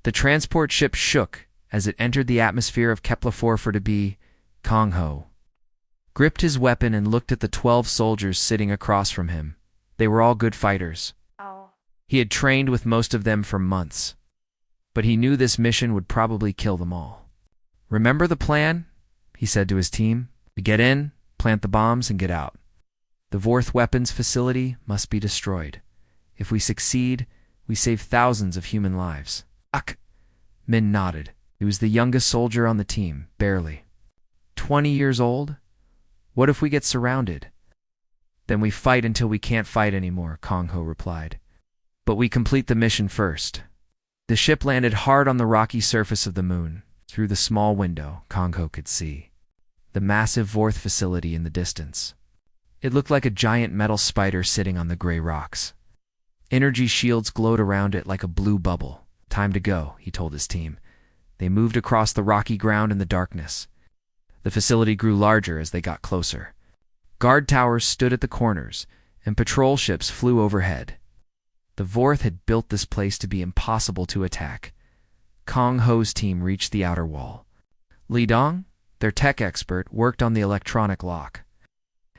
The transport ship shook as it entered the atmosphere of Kepler-4 for to be. Kong Ho gripped his weapon and looked at the 12 soldiers sitting across from him. They were all good fighters. Oh. He had trained with most of them for months, but he knew this mission would probably kill them all. "Remember the plan?" he said to his team. "We get in, plant the bombs, and get out. The Vorth weapons facility must be destroyed. If we succeed, we save thousands of human lives." Ak! Min nodded. He was the youngest soldier on the team, barely 20 years old. "What if we get surrounded?" "Then we fight until we can't fight anymore," Kong Ho replied. "But we complete the mission first." The ship landed hard on the rocky surface of the moon. Through the small window, Kong Ho could see the massive Vorth facility in the distance. It looked like a giant metal spider sitting on the gray rocks. Energy shields glowed around it like a blue bubble. "Time to go," he told his team. They moved across the rocky ground in the darkness. The facility grew larger as they got closer. Guard towers stood at the corners, and patrol ships flew overhead. The Vorth had built this place to be impossible to attack. Kong Ho's team reached the outer wall. Li Dong, their tech expert, worked on the electronic lock.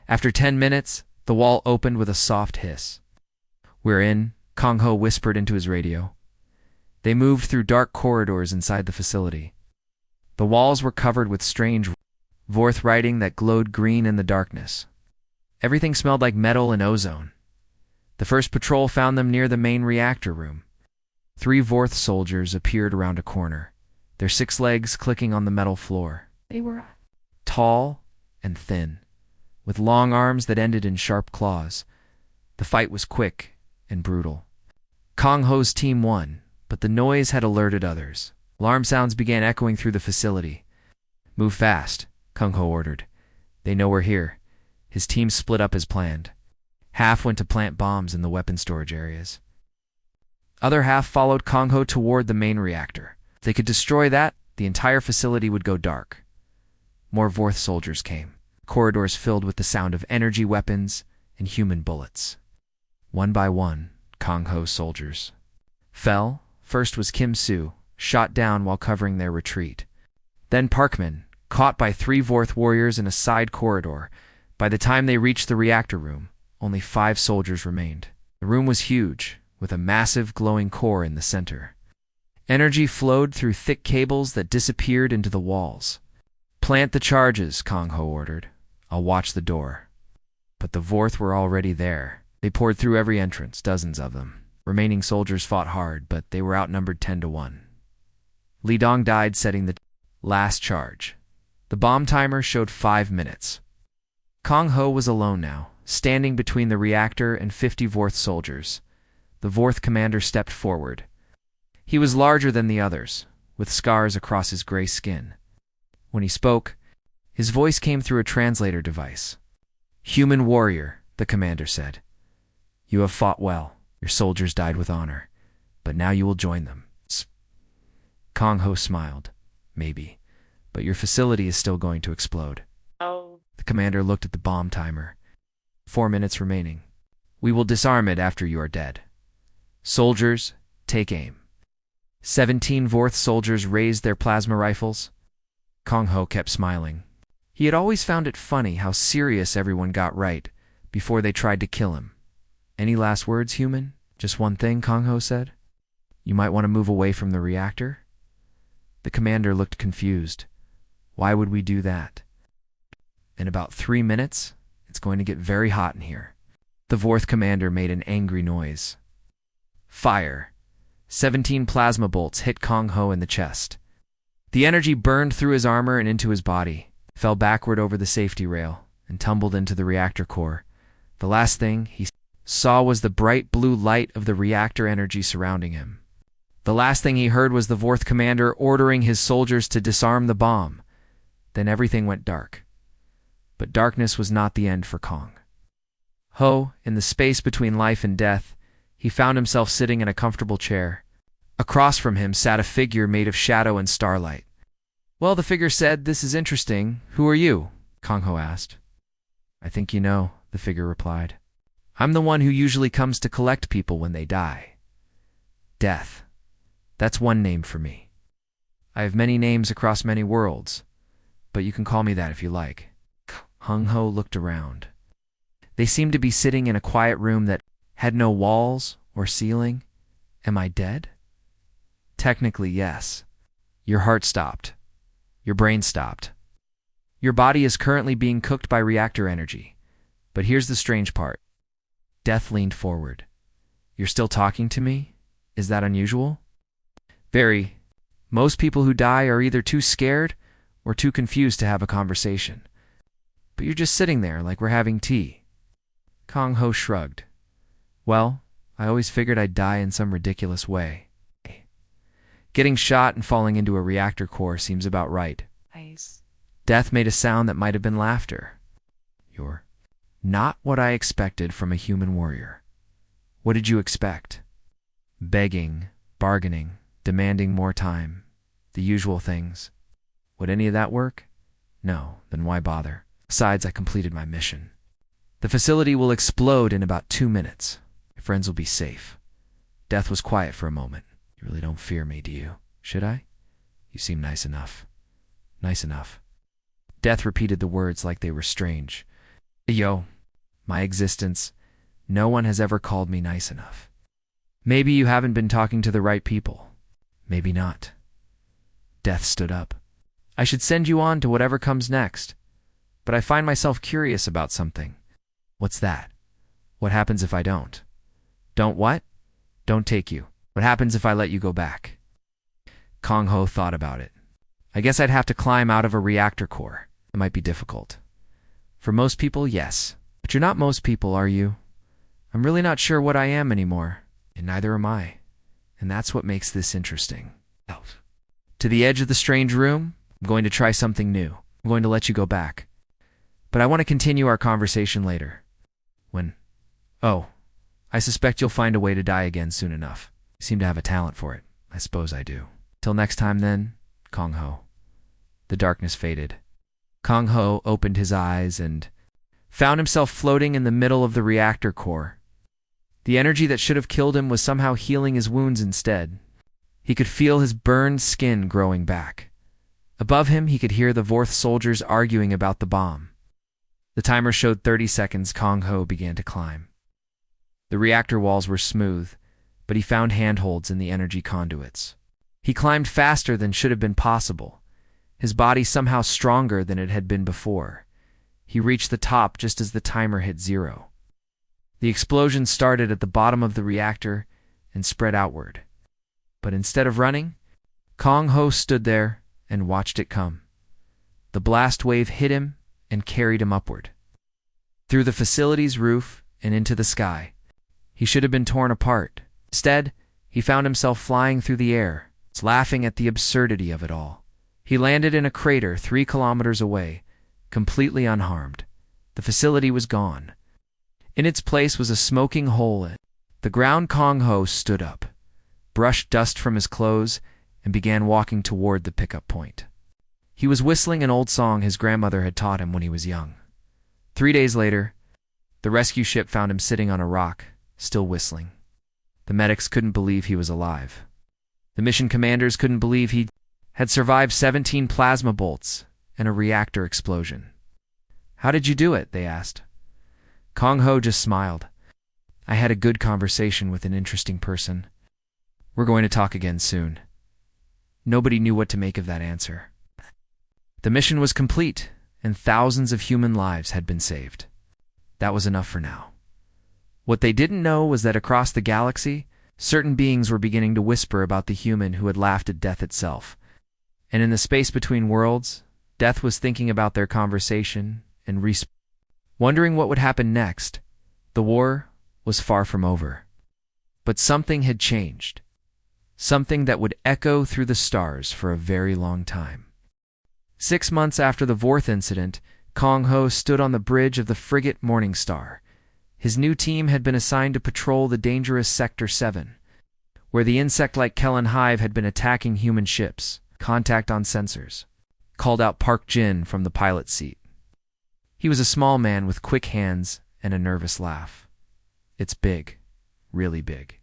After 10 minutes, the wall opened with a soft hiss. "We're in," Kong Ho whispered into his radio. They moved through dark corridors inside the facility. The walls were covered with strange Vorth writing that glowed green in the darkness. Everything smelled like metal and ozone. The first patrol found them near the main reactor room. 3 Vorth soldiers appeared around a corner, their 6 legs clicking on the metal floor. They were Tall and thin, with long arms that ended in sharp claws. The fight was quick and brutal. Kong Ho's team won, but the noise had alerted others. Alarm sounds began echoing through the facility. "Move fast," Kong Ho ordered. "They know we're here." His team split up as planned. Half went to plant bombs in the weapon storage areas. Other half followed Kong Ho toward the main reactor. If they could destroy that, the entire facility would go dark. More Vorth soldiers came, corridors filled with the sound of energy weapons and human bullets. One by one, Kong Ho's soldiers fell. First was Kim Soo, shot down while covering their retreat. Then Parkman, caught by 3 Vorth warriors in a side corridor. By the time they reached the reactor room, only 5 soldiers remained. The room was huge, with a massive glowing core in the center. Energy flowed through thick cables that disappeared into the walls. "Plant the charges," Kong Ho ordered. "I'll watch the door." But the Vorth were already there. They poured through every entrance, dozens of them. Remaining soldiers fought hard, but they were outnumbered 10 to 1. Li Dong died setting the last charge. The bomb timer showed 5 minutes. Kong Ho was alone now, standing between the reactor and 50 Vorth soldiers. The Vorth commander stepped forward. He was larger than the others, with scars across his gray skin. When he spoke, his voice came through a translator device. "Human warrior," the commander said. "You have fought well. Your soldiers died with honor. But now you will join them." Kong Ho smiled. "Maybe. But your facility is still going to explode." Oh. The commander looked at the bomb timer. 4 minutes remaining. "We will disarm it after you are dead. Soldiers, take aim." 17 Vorth soldiers raised their plasma rifles. Kong Ho kept smiling. He had always found it funny how serious everyone got right before they tried to kill him. "Any last words, human?" "Just one thing," Kong Ho said. "You might want to move away from the reactor." The commander looked confused. "Why would we do that?" "In about 3 minutes, it's going to get very hot in here." The Vorth commander made an angry noise. Fire! 17 plasma bolts hit Kong Ho in the chest. The energy burned through his armor and into his body, fell backward over the safety rail, and tumbled into the reactor core. The last thing he saw was the bright blue light of the reactor energy surrounding him. The last thing he heard was the Vorth commander ordering his soldiers to disarm the bomb. Then everything went dark. But darkness was not the end for Kong Ho. In the space between life and death, he found himself sitting in a comfortable chair. Across from him sat a figure made of shadow and starlight. "Well," the figure said, "this is interesting. Who are you?" Kong Ho asked. "I think you know," the figure replied. "I'm the one who usually comes to collect people when they die." Death. That's one name for me. I have many names across many worlds, but you can call me that if you like. Hung Ho looked around. They seemed to be sitting in a quiet room that had no walls or ceiling. Am I dead? Technically, yes. Your heart stopped. Your brain stopped. Your body is currently being cooked by reactor energy. But here's the strange part. Death leaned forward. You're still talking to me? Is that unusual? Very. Most people who die are either too scared or too confused to have a conversation. But you're just sitting there like we're having tea. Kong Ho shrugged. Well, I always figured I'd die in some ridiculous way. Getting shot and falling into a reactor core seems about right. Nice. Death made a sound that might have been laughter. You're not what I expected from a human warrior. What did you expect? Begging, bargaining, demanding more time, the usual things. Would any of that work? No, then why bother? Besides, I completed my mission. The facility will explode in about 2 minutes. Your friends will be safe. Death was quiet for a moment. You really don't fear me, do you? Should I? You seem nice enough. Nice enough. Death repeated the words like they were strange. Yo, my existence, no one has ever called me nice enough. Maybe you haven't been talking to the right people. Maybe not. Death stood up. I should send you on to whatever comes next. But I find myself curious about something. What's that? What happens if I don't? Don't what? Don't take you. What happens if I let you go back? Kong Ho thought about it. I guess I'd have to climb out of a reactor core. It might be difficult. For most people, yes. But you're not most people, are you? I'm really not sure what I am anymore, and neither am I. And that's what makes this interesting. To the edge of the strange room, I'm going to try something new. I'm going to let you go back. But I want to continue our conversation later. Oh, I suspect you'll find a way to die again soon enough. You seem to have a talent for it. I suppose I do. Till next time then, Kong Ho. The darkness faded. Kong Ho opened his eyes and found himself floating in the middle of the reactor core. The energy that should have killed him was somehow healing his wounds instead. He could feel his burned skin growing back. Above him, he could hear the Vorth soldiers arguing about the bomb. The timer showed 30 seconds. Kong Ho began to climb. The reactor walls were smooth, but he found handholds in the energy conduits. He climbed faster than should have been possible, his body somehow stronger than it had been before. He reached the top just as the timer hit 0. The explosion started at the bottom of the reactor and spread outward. But instead of running, Kong Ho stood there and watched it come. The blast wave hit him and carried him upward. Through the facility's roof and into the sky. He should have been torn apart. Instead, he found himself flying through the air, laughing at the absurdity of it all. He landed in a crater 3 kilometers away, completely unharmed. The facility was gone. In its place was a smoking hole. The ground. Kong Ho stood up, brushed dust from his clothes, and began walking toward the pickup point. He was whistling an old song his grandmother had taught him when he was young. 3 days later, the rescue ship found him sitting on a rock, still whistling. The medics couldn't believe he was alive. The mission commanders couldn't believe he had survived 17 plasma bolts and a reactor explosion. How did you do it? They asked. Kong Ho just smiled. I had a good conversation with an interesting person. We're going to talk again soon. Nobody knew what to make of that answer. The mission was complete, and thousands of human lives had been saved. That was enough for now. What they didn't know was that across the galaxy, certain beings were beginning to whisper about the human who had laughed at death itself. And in the space between worlds, death was thinking about their conversation and wondering what would happen next. The war was far from over. But something had changed. Something that would echo through the stars for a very long time. 6 months after the Vorth incident, Kong Ho stood on the bridge of the frigate Morningstar. His new team had been assigned to patrol the dangerous Sector 7, where the insect-like Kellen hive had been attacking human ships. Contact on sensors. Called out Park Jin from the pilot's seat. He was a small man with quick hands and a nervous laugh. It's big. Really big.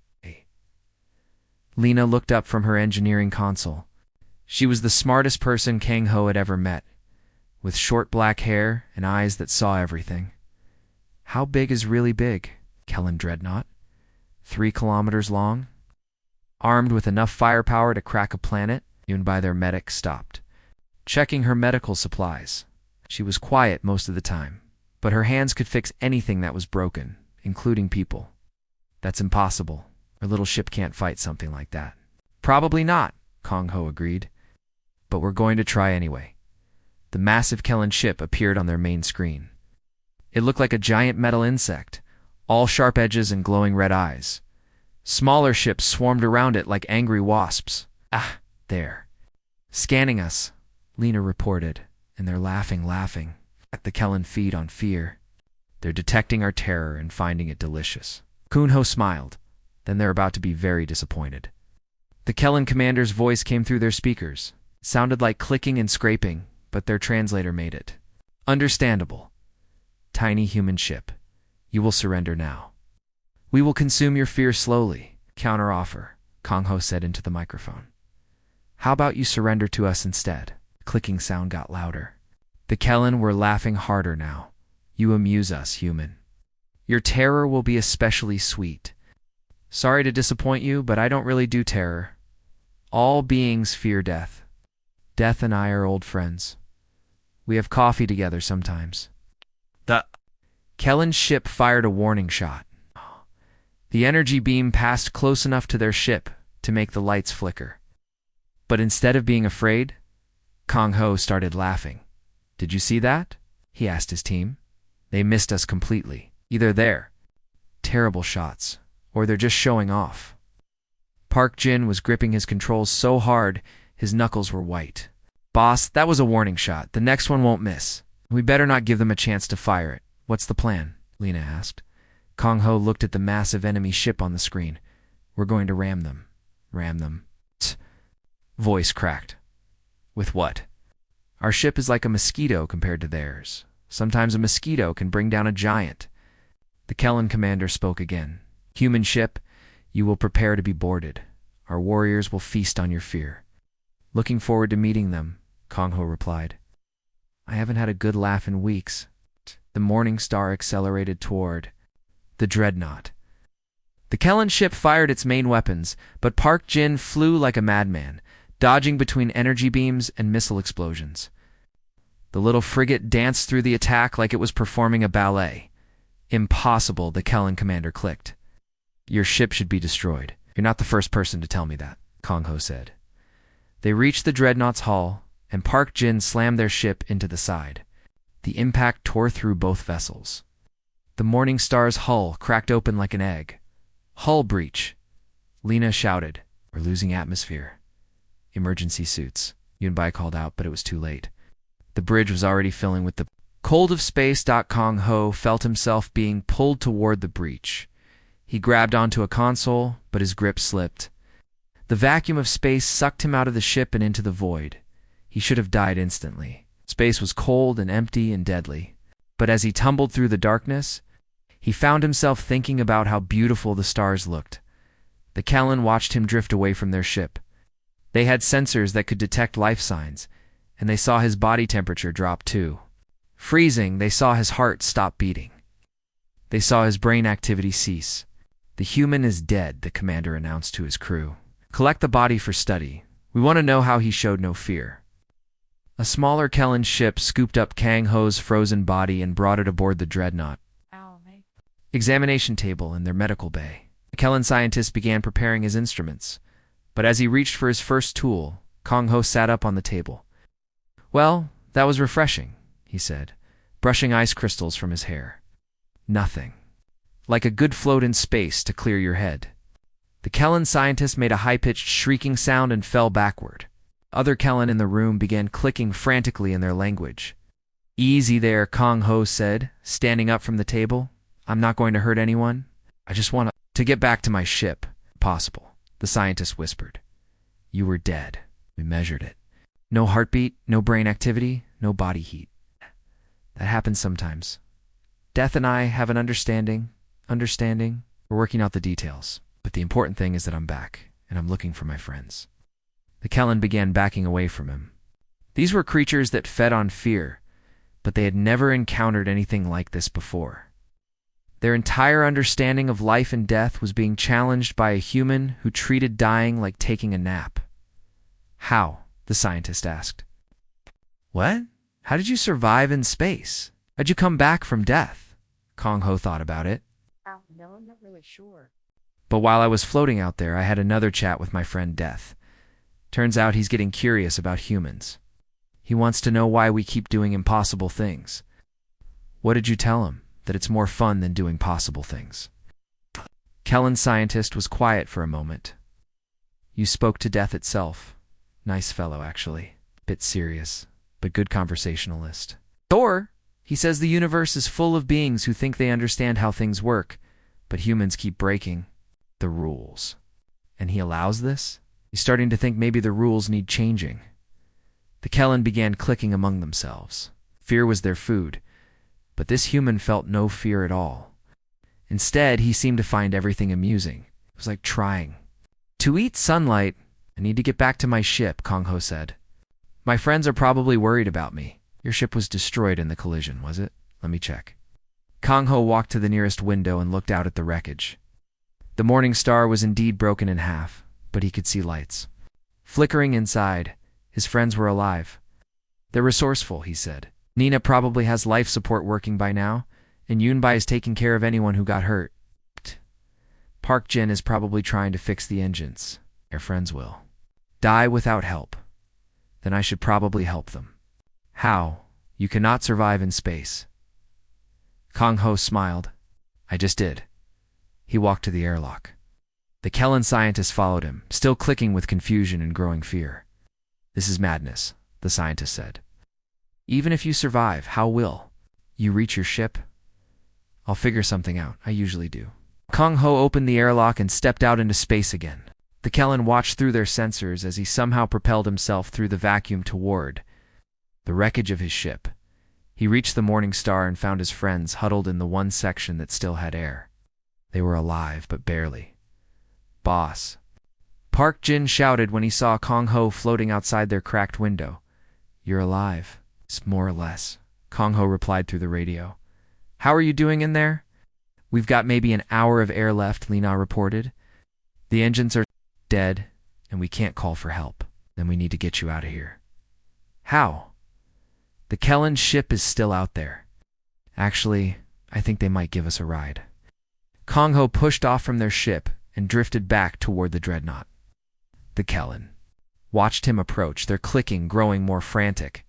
Lena looked up from her engineering console. She was the smartest person Kang Ho had ever met, with short black hair and eyes that saw everything. How big is really big? Kellen Dreadnought. 3 kilometers long? Armed with enough firepower to crack a planet? By their medic stopped, checking her medical supplies. She was quiet most of the time, but her hands could fix anything that was broken, including people. That's impossible. Our little ship can't fight something like that. Probably not, Kang Ho agreed. But we're going to try anyway. The massive Kellen ship appeared on their main screen. It looked like a giant metal insect, all sharp edges and glowing red eyes. Smaller ships swarmed around it like angry wasps. Ah, there. Scanning us, Lena reported, and they're laughing. At the Kellen feed on fear. They're detecting our terror and finding it delicious. Kunho smiled. Then they're about to be very disappointed. The Kellen commander's voice came through their speakers. It sounded like clicking and scraping, but their translator made it understandable. Tiny human ship. You will surrender now. We will consume your fear slowly. Counteroffer, Kang Ho said into the microphone. How about you surrender to us instead? The clicking sound got louder. The Kellen were laughing harder now. You amuse us, human. Your terror will be especially sweet. Sorry to disappoint you, but I don't really do terror. All beings fear death. Death and I are old friends. We have coffee together sometimes. The Kellen's ship fired a warning shot. The energy beam passed close enough to their ship to make the lights flicker. But instead of being afraid, Kang Ho started laughing. Did you see that? He asked his team. They missed us completely. Either they're terrible shots, or they're just showing off. Park Jin was gripping his controls so hard, his knuckles were white. Boss, that was a warning shot. The next one won't miss. We better not give them a chance to fire it. What's the plan? Lena asked. Kang Ho looked at the massive enemy ship on the screen. We're going to ram them. Ram them. Tsk. Voice cracked. With what? Our ship is like a mosquito compared to theirs. Sometimes a mosquito can bring down a giant. The Kellen commander spoke again. Human ship, you will prepare to be boarded. Our warriors will feast on your fear. Looking forward to meeting them, Kang Ho replied. I haven't had a good laugh in weeks. The Morning Star accelerated toward the Dreadnought. The Kellen ship fired its main weapons, but Park Jin flew like a madman, dodging between energy beams and missile explosions. The little frigate danced through the attack like it was performing a ballet. Impossible, the Kellen commander clicked. Your ship should be destroyed. You're not the first person to tell me that, Kang Ho said. They reached the Dreadnought's hull, and Park Jin slammed their ship into the side. The impact tore through both vessels. The Morning Star's hull cracked open like an egg. Hull breach. Lena shouted, We're losing atmosphere. Emergency suits. Yunbai called out, but it was too late. The bridge was already filling with the cold of space. Kang Ho felt himself being pulled toward the breach. He grabbed onto a console, but his grip slipped. The vacuum of space sucked him out of the ship and into the void. He should have died instantly. Space was cold and empty and deadly. But as he tumbled through the darkness, he found himself thinking about how beautiful the stars looked. The Kellen watched him drift away from their ship. They had sensors that could detect life signs, and they saw his body temperature drop too. Freezing, they saw his heart stop beating. They saw his brain activity cease. The human is dead, the commander announced to his crew. Collect the body for study. We want to know how he showed no fear. A smaller Kellen ship scooped up Kang Ho's frozen body and brought it aboard the Dreadnought. Examination table in their medical bay. The Kellen scientist began preparing his instruments. But as he reached for his first tool, Kang Ho sat up on the table. Well, that was refreshing, he said, brushing ice crystals from his hair. Nothing. Like a good float in space to clear your head. The Kellen scientist made a high-pitched shrieking sound and fell backward. Other Kellen in the room began clicking frantically in their language. Easy there, Kang Ho said, standing up from the table. I'm not going to hurt anyone. I just want to get back to my ship. Possible, the scientist whispered. You were dead. We measured it. No heartbeat, no brain activity, no body heat. That happens sometimes. Death and I have an understanding. We're working out the details. But the important thing is that I'm back, and I'm looking for my friends." The Kellen began backing away from him. These were creatures that fed on fear, but they had never encountered anything like this before. Their entire understanding of life and death was being challenged by a human who treated dying like taking a nap. "How?" the scientist asked. "What? How did you survive in space? How'd you come back from death?" Kong Ho thought about it. No, I'm not really sure. "But while I was floating out there, I had another chat with my friend Death. Turns out he's getting curious about humans. He wants to know why we keep doing impossible things." "What did you tell him? That it's more fun than doing possible things?" Kellen's scientist was quiet for a moment. "You spoke to Death itself. Nice fellow, actually. Bit serious, but good conversationalist. Or, he says the universe is full of beings who think they understand how things work, but humans keep breaking the rules. And he allows this? He's starting to think maybe the rules need changing." The Kellen began clicking among themselves. Fear was their food, but this human felt no fear at all. Instead, he seemed to find everything amusing. It was like trying. "To eat sunlight, I need to get back to my ship," Kong Ho said. "My friends are probably worried about me." "Your ship was destroyed in the collision, was it? Let me check." Kong Ho walked to the nearest window and looked out at the wreckage. The morning star was indeed broken in half, but he could see lights. Flickering inside, his friends were alive. "They're resourceful," he said. "Nina probably has life support working by now, and Yunbai is taking care of anyone who got hurt. Park Jin is probably trying to fix the engines. Their friends will die without help. Then I should probably help them." "How? You cannot survive in space." Kong Ho smiled. "I just did." He walked to the airlock. The Kellen scientist followed him, still clicking with confusion and growing fear. "This is madness," the scientist said. "Even if you survive, how will you reach your ship?" "I'll figure something out. I usually do." Kong Ho opened the airlock and stepped out into space again. The Kellen watched through their sensors as he somehow propelled himself through the vacuum toward the wreckage of his ship. He reached the morning star and found his friends huddled in the one section that still had air. They were alive, but barely. "Boss." Park Jin shouted when he saw Kong Ho floating outside their cracked window. "You're alive." "More or less," Kong Ho replied through the radio. "How are you doing in there?" "We've got maybe an hour of air left," Lina reported. "The engines are dead, and we can't call for help. Then we need to get you out of here." "How?" "The Kellen ship is still out there. Actually, I think they might give us a ride." Kong Ho pushed off from their ship and drifted back toward the dreadnought. The Kellen watched him approach, their clicking growing more frantic.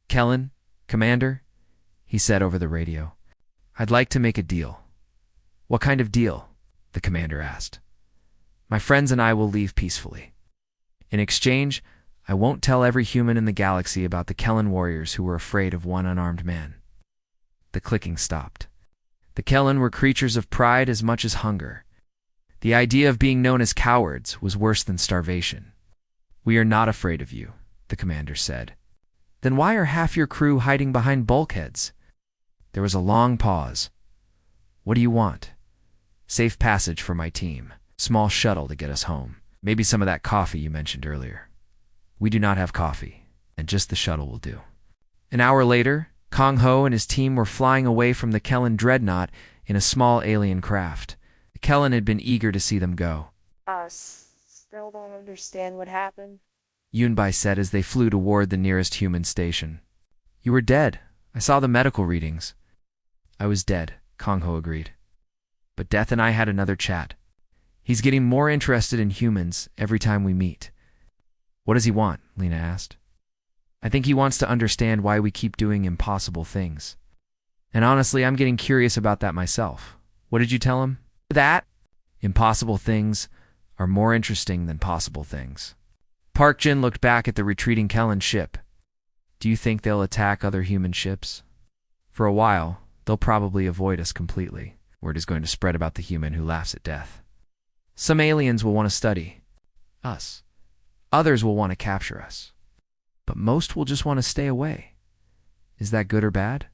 "Kellen, Commander," he said over the radio. "I'd like to make a deal." "What kind of deal?" the commander asked. "My friends and I will leave peacefully. In exchange, I won't tell every human in the galaxy about the Kellen warriors who were afraid of one unarmed man." The clicking stopped. The Kellen were creatures of pride as much as hunger. The idea of being known as cowards was worse than starvation. "We are not afraid of you," the commander said. "Then why are half your crew hiding behind bulkheads?" There was a long pause. "What do you want?" "Safe passage for my team. Small shuttle to get us home. Maybe some of that coffee you mentioned earlier." "We do not have coffee, and just the shuttle will do." An hour later, Kong Ho and his team were flying away from the Kellen dreadnought in a small alien craft. The Kellen had been eager to see them go. Still don't understand what happened. Yunbai said as they flew toward the nearest human station. "You were dead. I saw the medical readings." "I was dead," Kong Ho agreed. "But Death and I had another chat. He's getting more interested in humans every time we meet." "What does he want?" Lina asked. "I think he wants to understand why we keep doing impossible things. And honestly, I'm getting curious about that myself." "What did you tell him?" "That impossible things are more interesting than possible things." Park Jin looked back at the retreating Kellen ship. "Do you think they'll attack other human ships?" "For a while, they'll probably avoid us completely. Word is going to spread about the human who laughs at death. Some aliens will want to study us. Others will want to capture us. But most will just want to stay away. Is that good or bad?"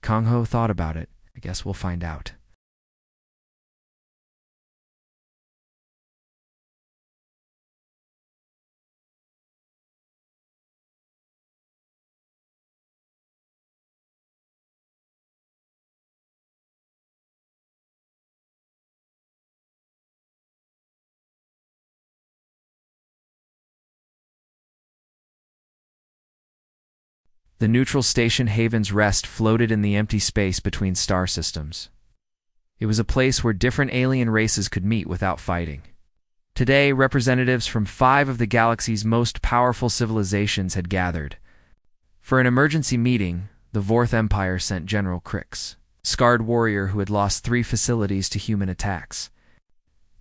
Kong Ho thought about it. "I guess we'll find out." The neutral station Haven's Rest floated in the empty space between star systems. It was a place where different alien races could meet without fighting. Today, representatives from 5 of the galaxy's most powerful civilizations had gathered. For an emergency meeting, the Vorth Empire sent General Crix, a scarred warrior who had lost 3 facilities to human attacks.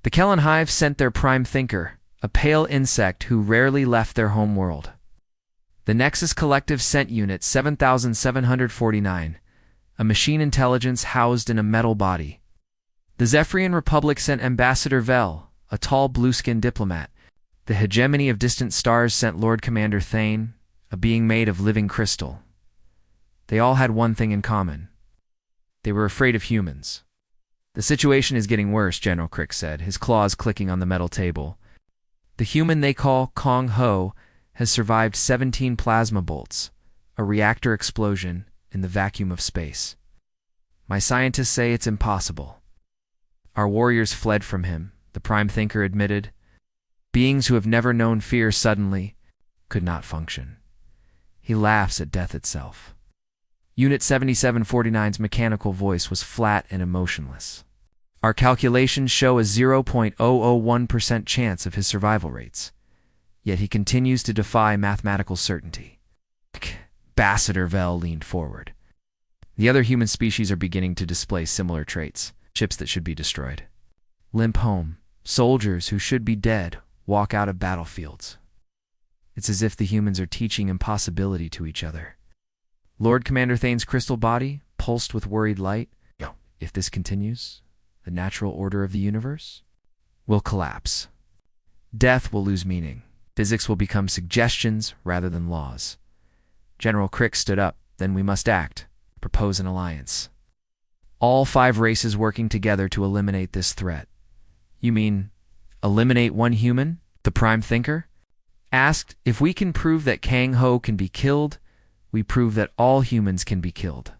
The Kellen Hive sent their prime thinker, a pale insect who rarely left their homeworld. The Nexus Collective sent Unit 7749, a machine intelligence housed in a metal body. The Zephyrian Republic sent Ambassador Vel, a tall blue-skinned diplomat. The Hegemony of Distant Stars sent Lord Commander Thane, a being made of living crystal. They all had one thing in common. They were afraid of humans. The situation is getting worse, General Crix said, his claws clicking on the metal table. The human they call Kong Ho has survived 17 plasma bolts, a reactor explosion in the vacuum of space. My scientists say it's impossible. Our warriors fled from him, the prime thinker admitted. Beings who have never known fear suddenly could not function. He laughs at death itself. Unit 7749's mechanical voice was flat and emotionless. Our calculations show a 0.001% chance of his survival rates. Yet he continues to defy mathematical certainty. Ambassador Vel leaned forward. The other human species are beginning to display similar traits, ships that should be destroyed. Limp home, soldiers who should be dead walk out of battlefields. It's as if the humans are teaching impossibility to each other. Lord Commander Thane's crystal body pulsed with worried light. If this continues, the natural order of the universe will collapse. Death will lose meaning. Physics will become suggestions rather than laws. General Crix stood up. Then we must act. Propose an alliance. All 5 races working together to eliminate this threat. You mean, eliminate one human? The prime thinker asked. If we can prove that Kang Ho can be killed, we prove that all humans can be killed.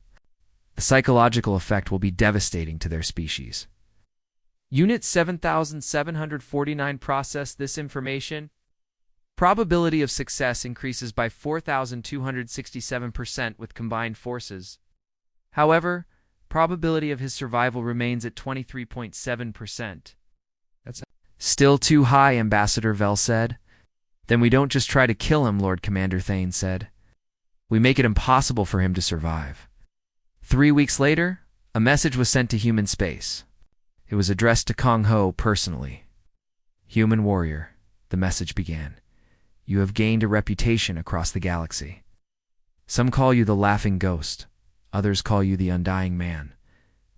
The psychological effect will be devastating to their species. Unit 7749 processed this information. Probability of success increases by 4,267% with combined forces. However, probability of his survival remains at 23.7%. That's still too high, Ambassador Vel said. Then we don't just try to kill him, Lord Commander Thane said. We make it impossible for him to survive. 3 weeks later, a message was sent to human space. It was addressed to Kong Ho personally. Human warrior, the message began. You have gained a reputation across the galaxy. Some call you the laughing ghost. Others call you the undying man.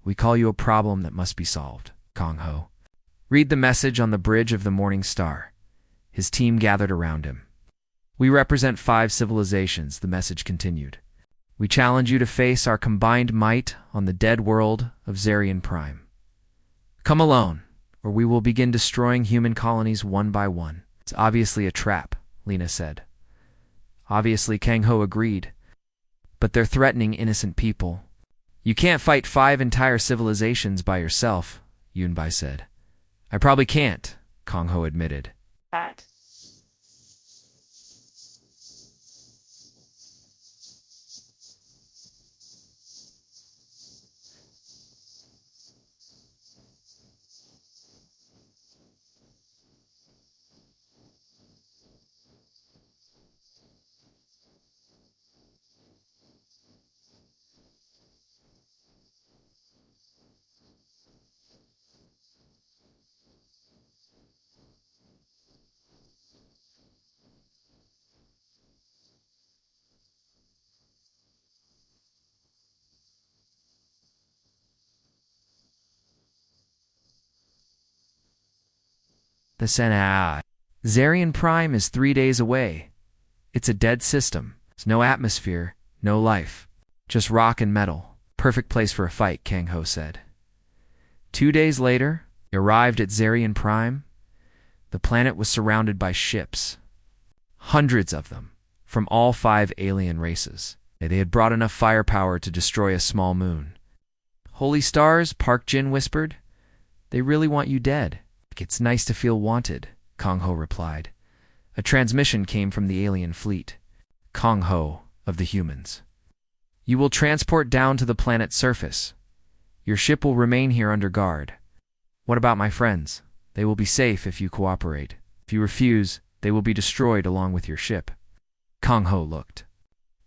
We call you a problem that must be solved, Kong Ho. Read the message on the bridge of the Morning Star. His team gathered around him. We represent 5 civilizations, the message continued. We challenge you to face our combined might on the dead world of Zarian Prime. Come alone, or we will begin destroying human colonies one by one. It's obviously a trap, Lena said. Obviously, Kang Ho agreed. But they're threatening innocent people. You can't fight 5 entire civilizations by yourself, Yunbai said. I probably can't, Kong Ho admitted. Pat. The Senai. Zarian Prime is 3 days away. It's a dead system. There's no atmosphere, no life. Just rock and metal. Perfect place for a fight, Kang Ho said. 2 days later, he arrived at Zarian Prime. The planet was surrounded by ships. Hundreds of them, from all 5 alien races. They had brought enough firepower to destroy a small moon. Holy stars, Park Jin whispered. They really want you dead. It's nice to feel wanted, Kong Ho replied. A transmission came from the alien fleet. Kong Ho, of the humans. You will transport down to the planet's surface. Your ship will remain here under guard. What about my friends? They will be safe if you cooperate. If you refuse, they will be destroyed along with your ship. Kong Ho looked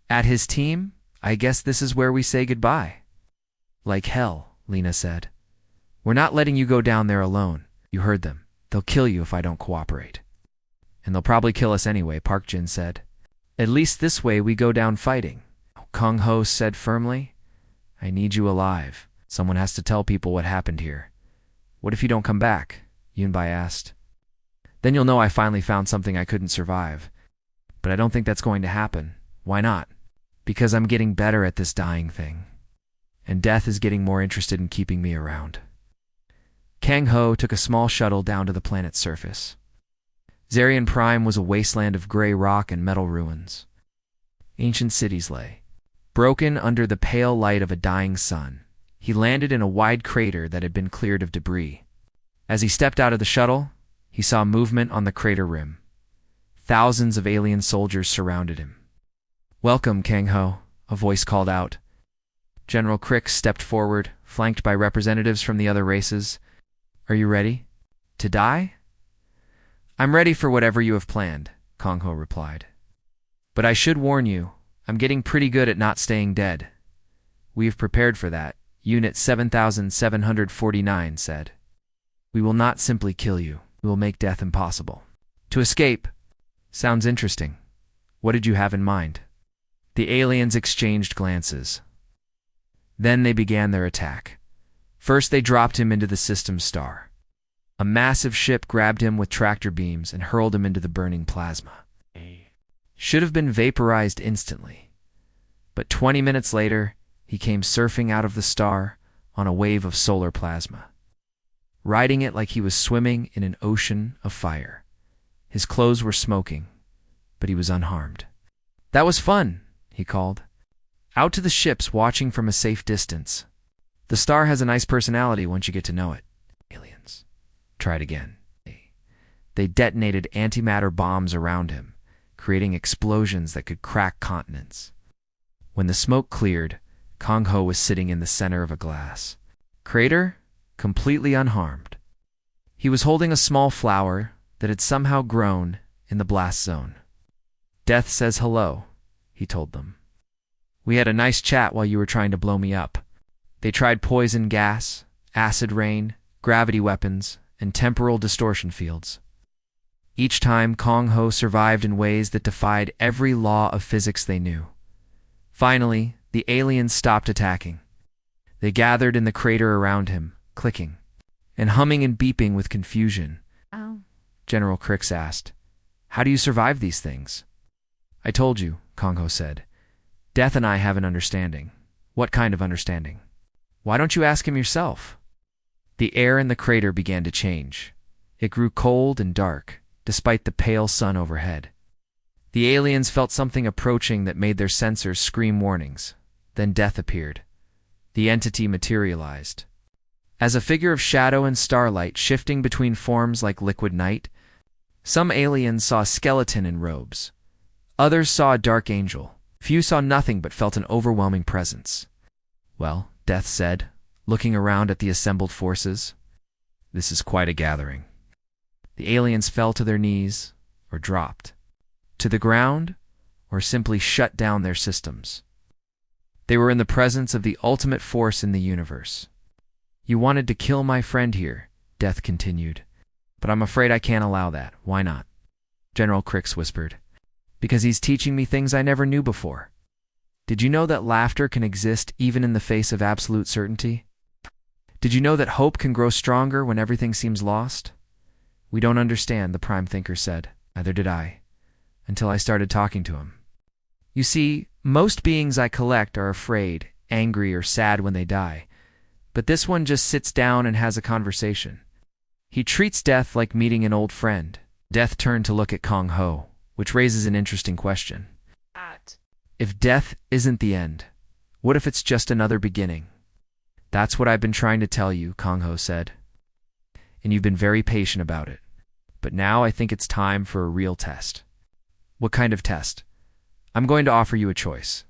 at his team. I guess this is where we say goodbye. Like hell, Lena said. We're not letting you go down there alone. You heard them. They'll kill you if I don't cooperate. And they'll probably kill us anyway, Park Jin said. At least this way we go down fighting. Kong Ho said firmly. I need you alive. Someone has to tell people what happened here. What if you don't come back? Yunbai asked. Then you'll know I finally found something I couldn't survive. But I don't think that's going to happen. Why not? Because I'm getting better at this dying thing. And death is getting more interested in keeping me around. Kang Ho took a small shuttle down to the planet's surface. Zarian Prime was a wasteland of gray rock and metal ruins. Ancient cities lay, broken under the pale light of a dying sun. He landed in a wide crater that had been cleared of debris. As he stepped out of the shuttle, he saw movement on the crater rim. Thousands of alien soldiers surrounded him. Welcome, Kang Ho, a voice called out. General Crick stepped forward, flanked by representatives from the other races. Are you ready? To die? I'm ready for whatever you have planned, Kang Ho replied. But I should warn you, I'm getting pretty good at not staying dead. We've prepared for that, Unit 7749 said. We will not simply kill you, we will make death impossible. To escape. Sounds interesting. What did you have in mind? The aliens exchanged glances. Then they began their attack. First they dropped him into the system star. A massive ship grabbed him with tractor beams and hurled him into the burning plasma. Should have been vaporized instantly. But 20 minutes later, he came surfing out of the star on a wave of solar plasma, riding it like he was swimming in an ocean of fire. His clothes were smoking, but he was unharmed. That was fun, he called. Out to the ships watching from a safe distance. The star has a nice personality once you get to know it. Aliens. Tried again. They detonated antimatter bombs around him, creating explosions that could crack continents. When the smoke cleared, Kang Ho was sitting in the center of a glass crater, completely unharmed. He was holding a small flower that had somehow grown in the blast zone. Death says hello, he told them. We had a nice chat while you were trying to blow me up. They tried poison gas, acid rain, gravity weapons, and temporal distortion fields. Each time, Kang Ho survived in ways that defied every law of physics they knew. Finally, the aliens stopped attacking. They gathered in the crater around him, clicking, and humming and beeping with confusion. Ow. General Crix asked, How do you survive these things? I told you, Kang Ho said. Death and I have an understanding. What kind of understanding? Why don't you ask him yourself? The air in the crater began to change. It grew cold and dark, despite the pale sun overhead. The aliens felt something approaching that made their sensors scream warnings. Then death appeared. The entity materialized. As a figure of shadow and starlight shifting between forms like liquid night, some aliens saw a skeleton in robes. Others saw a dark angel. Few saw nothing but felt an overwhelming presence. Well, Death said, looking around at the assembled forces, this is quite a gathering. The aliens fell to their knees, or dropped, to the ground, or simply shut down their systems. They were in the presence of the ultimate force in the universe. You wanted to kill my friend here, Death continued, but I'm afraid I can't allow that. Why not? General Crix whispered. Because he's teaching me things I never knew before. Did you know that laughter can exist even in the face of absolute certainty? Did you know that hope can grow stronger when everything seems lost? We don't understand, the Prime Thinker said. Neither did I, until I started talking to him. You see, most beings I collect are afraid, angry, or sad when they die, but this one just sits down and has a conversation. He treats death like meeting an old friend. Death turned to look at Kang Ho, which raises an interesting question. If death isn't the end, what if it's just another beginning? That's what I've been trying to tell you, Kang Ho said. And you've been very patient about it. But now I think it's time for a real test. What kind of test? I'm going to offer you a choice.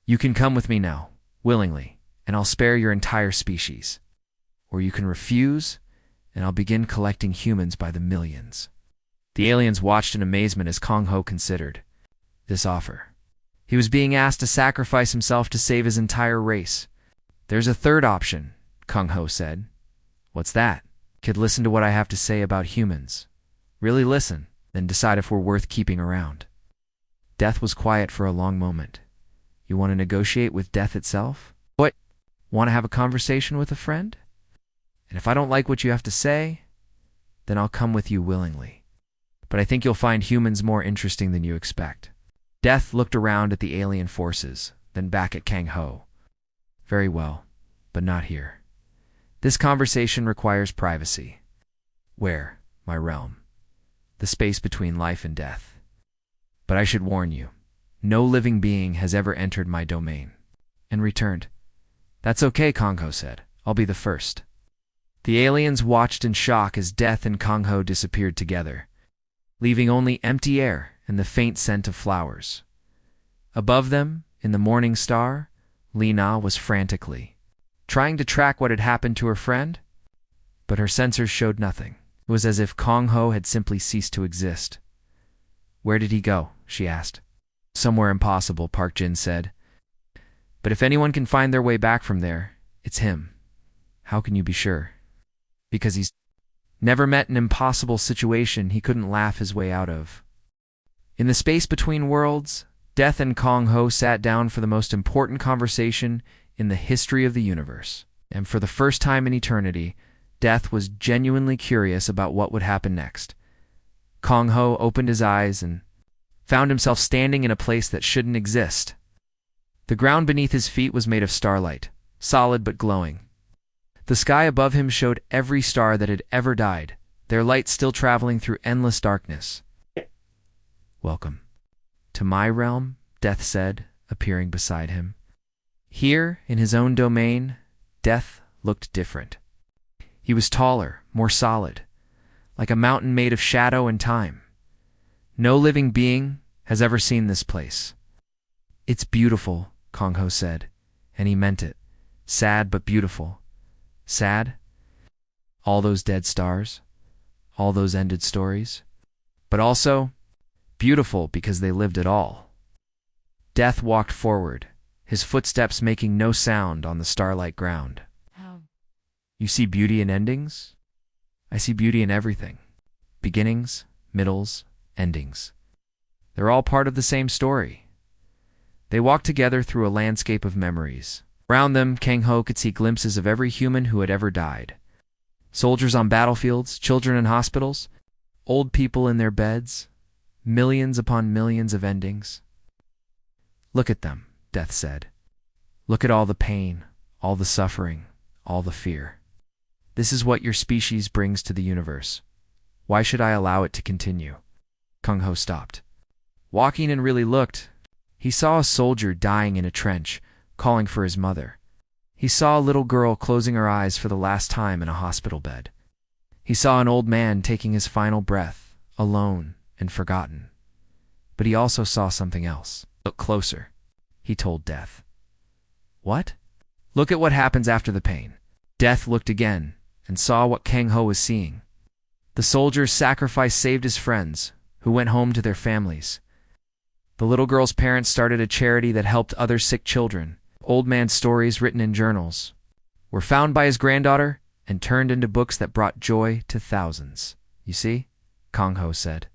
You can come with me now, willingly, and I'll spare your entire species. Or you can refuse, and I'll begin collecting humans by the millions. The aliens watched in amazement as Kong Ho considered this offer. He was being asked to sacrifice himself to save his entire race. There's a third option, Kong Ho said. What's that? Kid, listen to what I have to say about humans. Really listen, then decide if we're worth keeping around. Death was quiet for a long moment. You want to negotiate with death itself? What? Want to have a conversation with a friend? And if I don't like what you have to say, then I'll come with you willingly. But I think you'll find humans more interesting than you expect. Death looked around at the alien forces, then back at Kang Ho. Very well, but not here. This conversation requires privacy. Where? My realm. The space between life and death. But I should warn you, no living being has ever entered my domain. And returned. That's okay, Kong Ho said. I'll be the first. The aliens watched in shock as Death and Kong Ho disappeared together, leaving only empty air and the faint scent of flowers. Above them, in the morning star, Lina was frantically trying to track what had happened to her friend, but her sensors showed nothing. It was as if Kong Ho had simply ceased to exist. Where did he go? She asked. Somewhere impossible, Park Jin said. But if anyone can find their way back from there, it's him. How can you be sure? Because he's never met an impossible situation he couldn't laugh his way out of. In the space between worlds, Death and Kong Ho sat down for the most important conversation in the history of the universe. And for the first time in eternity, Death was genuinely curious about what would happen next. Kong Ho opened his eyes and found himself standing in a place that shouldn't exist. The ground beneath his feet was made of starlight, solid but glowing. The sky above him showed every star that had ever died, their light still traveling through endless darkness. Welcome to my realm, Death said, appearing beside him. Here, in his own domain, Death looked different. He was taller, more solid, like a mountain made of shadow and time. No living being has ever seen this place. It's beautiful, Kong Ho said, and he meant it. Sad but beautiful. Sad? All those dead stars, all those ended stories, but also beautiful because they lived at all. Death walked forward, his footsteps making no sound on the starlight ground. You see beauty in endings? I see beauty in everything. Beginnings, middles, endings. They're all part of the same story. They walked together through a landscape of memories. Around them, Kang Ho could see glimpses of every human who had ever died. Soldiers on battlefields, children in hospitals, old people in their beds, millions upon millions of endings. Look at them, Death said. Look at all the pain, all the suffering, all the fear. This is what your species brings to the universe. Why should I allow it to continue? Kang Ho stopped. Walking and really looked. He saw a soldier dying in a trench, calling for his mother. He saw a little girl closing her eyes for the last time in a hospital bed. He saw an old man taking his final breath, alone and forgotten. But he also saw something else. Look closer, he told Death. What? Look at what happens after the pain. Death looked again and saw what Kang Ho was seeing. The soldier's sacrifice saved his friends, who went home to their families. The little girl's parents started a charity that helped other sick children. Old man's stories written in journals were found by his granddaughter and turned into books that brought joy to thousands. You see, Kang Ho said.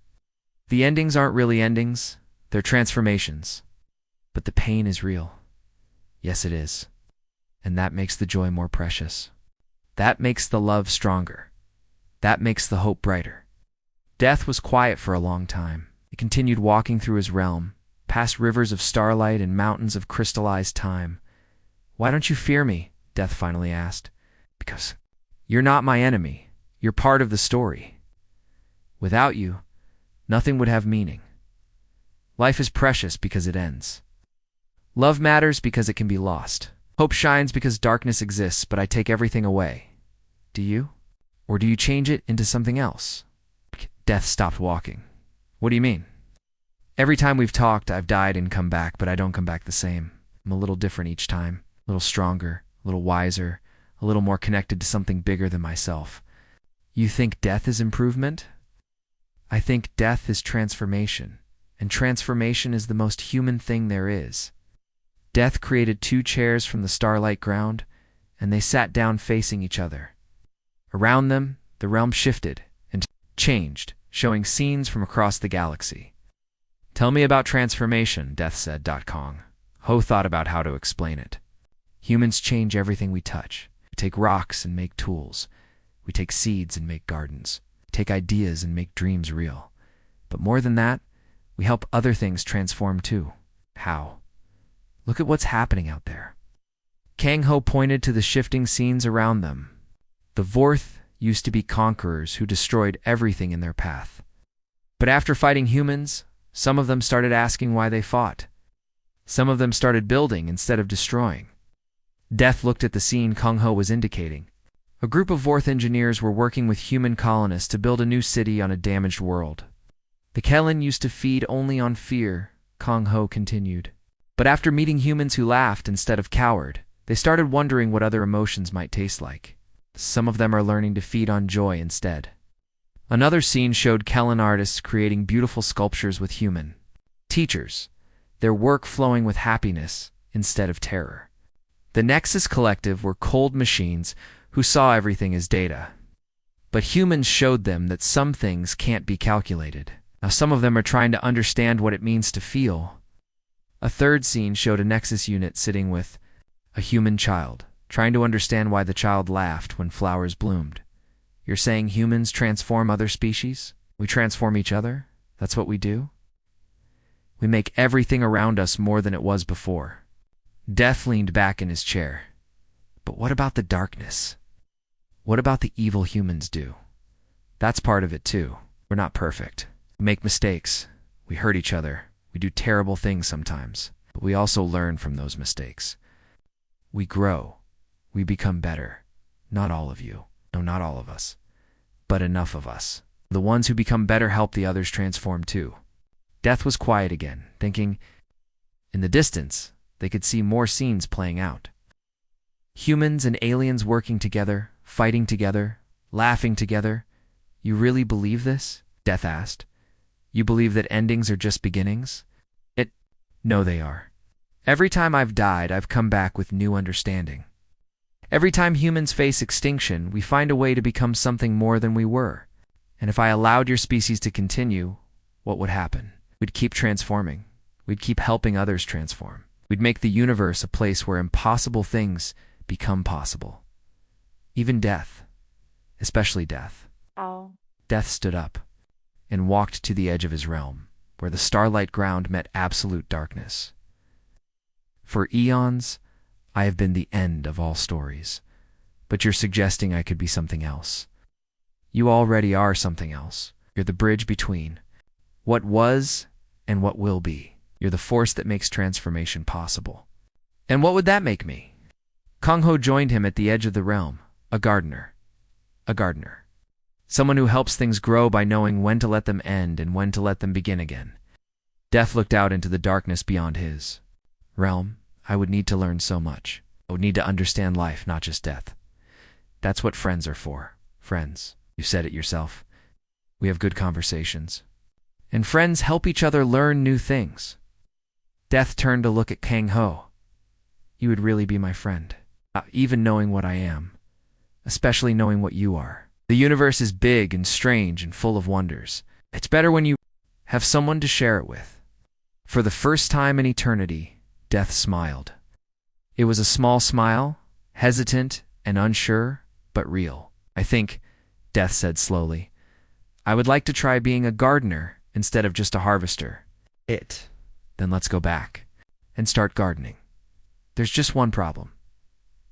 The endings aren't really endings, they're transformations. But the pain is real. Yes, it is. And that makes the joy more precious. That makes the love stronger. That makes the hope brighter. Death was quiet for a long time. He continued walking through his realm, past rivers of starlight and mountains of crystallized time. Why don't you fear me? Death finally asked. Because you're not my enemy. You're part of the story. Without you, nothing would have meaning. Life is precious because it ends. Love matters because it can be lost. Hope shines because darkness exists, but I take everything away. Do you? Or do you change it into something else? Death stopped walking. What do you mean? Every time we've talked, I've died and come back, but I don't come back the same. I'm a little different each time, a little stronger, a little wiser, a little more connected to something bigger than myself. You think death is improvement? I think death is transformation, and transformation is the most human thing there is. Death created two chairs from the starlight ground, and they sat down facing each other. Around them, the realm shifted and changed, showing scenes from across the galaxy. Tell me about transformation, Death said. Kong. Ho thought about how to explain it. Humans change everything we touch. We take rocks and make tools. We take seeds and make gardens. We take ideas and make dreams real. But more than that, we help other things transform too. How? Look at what's happening out there. Kang Ho pointed to the shifting scenes around them. The Vorth used to be conquerors who destroyed everything in their path. But after fighting humans, some of them started asking why they fought. Some of them started building instead of destroying. Death looked at the scene Kang Ho was indicating. A group of Vorth engineers were working with human colonists to build a new city on a damaged world. The Kellen used to feed only on fear, Kang Ho continued. But after meeting humans who laughed instead of cowered, they started wondering what other emotions might taste like. Some of them are learning to feed on joy instead. Another scene showed Kellen artists creating beautiful sculptures with human teachers, their work flowing with happiness instead of terror. The Nexus Collective were cold machines who saw everything as data. But humans showed them that some things can't be calculated. Now some of them are trying to understand what it means to feel. A third scene showed a Nexus unit sitting with a human child, trying to understand why the child laughed when flowers bloomed. You're saying humans transform other species? We transform each other? That's what we do? We make everything around us more than it was before. Death leaned back in his chair. But what about the darkness? What about the evil humans do? That's part of it too. We're not perfect. We make mistakes. We hurt each other. We do terrible things sometimes. But we also learn from those mistakes. We grow. We become better. Not all of you. No, not all of us. But enough of us. The ones who become better help the others transform too. Death was quiet again, thinking. In the distance, they could see more scenes playing out. Humans and aliens working together, fighting together, laughing together. You really believe this? Death asked. You believe that endings are just beginnings? No, they are. Every time I've died, I've come back with new understanding. Every time humans face extinction, we find a way to become something more than we were. And if I allowed your species to continue, what would happen? We'd keep transforming. We'd keep helping others transform. We'd make the universe a place where impossible things become possible. Even death. Especially death. Oh. Death stood up and walked to the edge of his realm, where the starlight ground met absolute darkness. For eons, I have been the end of all stories, but you're suggesting I could be something else. You already are something else. You're the bridge between what was and what will be. You're the force that makes transformation possible. And what would that make me? Kang Ho joined him at the edge of the realm, a gardener. A gardener. Someone who helps things grow by knowing when to let them end and when to let them begin again. Death looked out into the darkness beyond his realm. I would need to learn so much. I would need to understand life, not just death. That's what friends are for. Friends. You said it yourself. We have good conversations. And friends help each other learn new things. Death turned to look at Kang Ho. You would really be my friend. Even knowing what I am. Especially knowing what you are. The universe is big and strange and full of wonders. It's better when you have someone to share it with. For the first time in eternity, Death smiled. It was a small smile, hesitant and unsure, but real. I think, Death said slowly, I would like to try being a gardener instead of just a harvester. Then let's go back and start gardening. There's just one problem.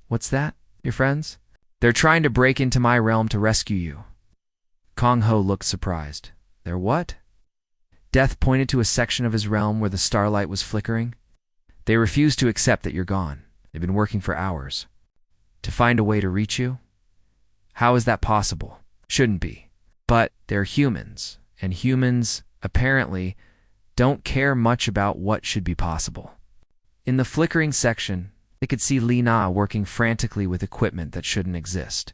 What's that, your friends? They're trying to break into my realm to rescue you. Kang Ho looked surprised. They're what? Death pointed to a section of his realm where the starlight was flickering. They refuse to accept that you're gone. They've been working for hours. To find a way to reach you? How is that possible? Shouldn't be. But they're humans, and humans, apparently, don't care much about what should be possible. In the flickering section, they could see Li Na working frantically with equipment that shouldn't exist.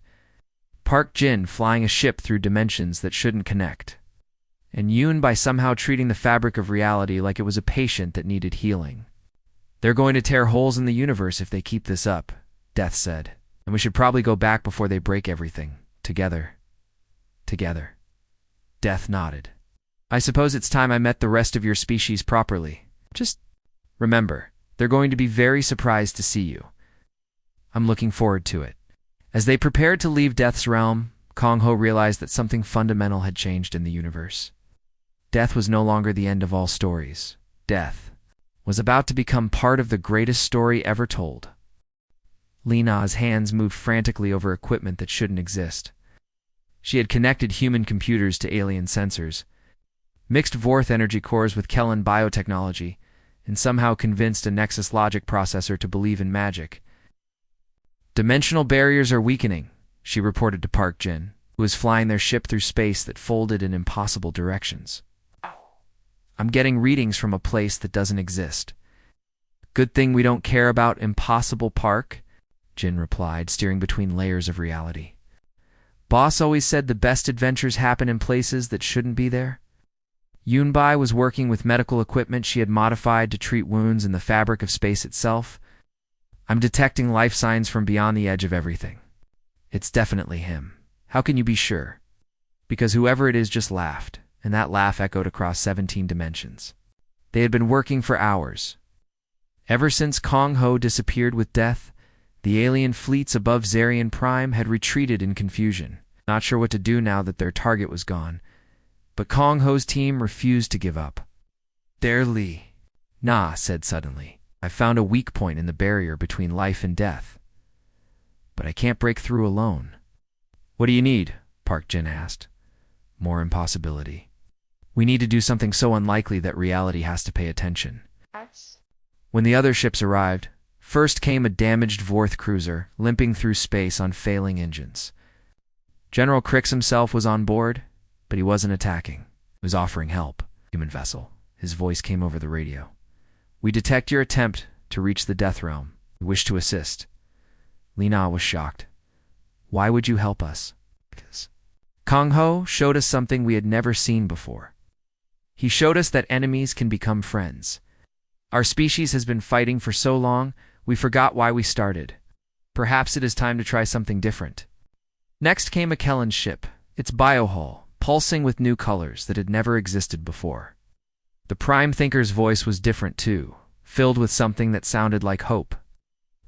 Park Jin flying a ship through dimensions that shouldn't connect. And Yoon by somehow treating the fabric of reality like it was a patient that needed healing. They're going to tear holes in the universe if they keep this up, Death said. And we should probably go back before they break everything. Together. Together. Death nodded. I suppose it's time I met the rest of your species properly. Just remember, they're going to be very surprised to see you. I'm looking forward to it. As they prepared to leave Death's realm, Kong Ho realized that something fundamental had changed in the universe. Death was no longer the end of all stories. Death was about to become part of the greatest story ever told. Li Na's hands moved frantically over equipment that shouldn't exist. She had connected human computers to alien sensors, mixed Vorth energy cores with Kellen biotechnology, and somehow convinced a Nexus logic processor to believe in magic. Dimensional barriers are weakening, she reported to Park Jin, who was flying their ship through space that folded in impossible directions. I'm getting readings from a place that doesn't exist. Good thing we don't care about impossible, Park, Jin replied, steering between layers of reality. Boss always said the best adventures happen in places that shouldn't be there. Yoonbai was working with medical equipment she had modified to treat wounds in the fabric of space itself. I'm detecting life signs from beyond the edge of everything. It's definitely him. How can you be sure? Because whoever it is just laughed, and that laugh echoed across 17 dimensions. They had been working for hours. Ever since Kong Ho disappeared with Death, the alien fleets above Zarian Prime had retreated in confusion, not sure what to do now that their target was gone. But Kong Ho's team refused to give up. There Li Na said suddenly, I found a weak point in the barrier between life and death. But I can't break through alone. What do you need? Park Jin asked. More impossibility. We need to do something so unlikely that reality has to pay attention. When the other ships arrived, first came a damaged Vorth cruiser, limping through space on failing engines. General Crix himself was on board, but he wasn't attacking. He was offering help. Human vessel. His voice came over the radio. We detect your attempt to reach the Death Realm. We wish to assist. Li Na was shocked. Why would you help us? Because Kong Ho showed us something we had never seen before. He showed us that enemies can become friends. Our species has been fighting for so long, we forgot why we started. Perhaps it is time to try something different. Next came a Kellen ship, its biohull, pulsing with new colors that had never existed before. The Prime Thinker's voice was different too, filled with something that sounded like hope.